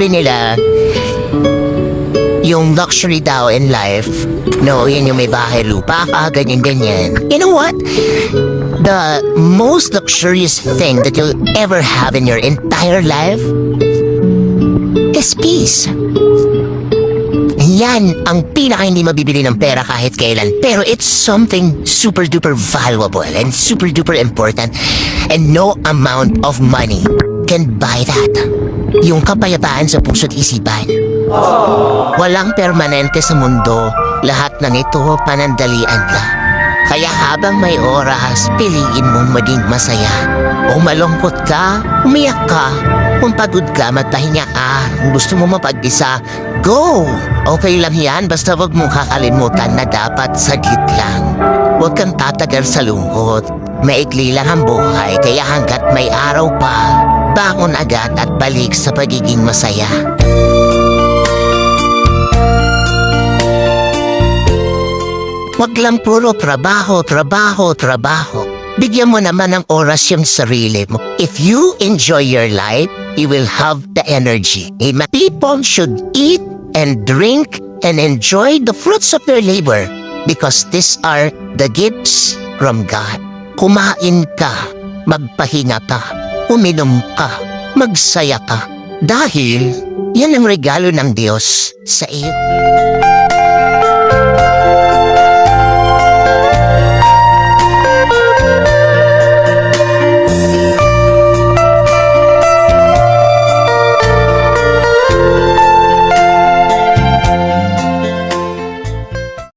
sabi nila, yung luxury daw in life, no, yun yung may bahay lupa ka, ganyan-ganyan. You know what? The most luxurious thing that you'll ever have in your entire life is peace. Yan ang pinaka hindi mabibili ng pera kahit kailan. Pero it's something super duper valuable and super duper important. And no amount of money can buy that. Yung kapayapaan sa puso't isipan. Walang permanente sa mundo. Lahat na nito panandalian lang. Kaya habang may oras, piliin mong maging masaya. Kung malungkot ka, umiyak ka. Kung pagod ka, magpahinga ka. Kung gusto mo mapag-isa, go! Okay lang yan, basta wag mong kakalimutan na dapat saglit lang. Huwag kang tatagal sa lungkot. Maikli lang ang buhay, kaya hanggat may araw pa, bangon agad at balik sa pagiging masaya. Wag lang puro trabaho, trabaho, trabaho. Bigyan mo naman ng oras yung sarili mo. If you enjoy your life, you will have the energy. People should eat and drink and enjoy the fruits of their labor because these are the gifts from God. Kumain ka, magpahinga ka, uminom ka, magsaya ka. Dahil yan ang regalo ng Diyos sa iyo.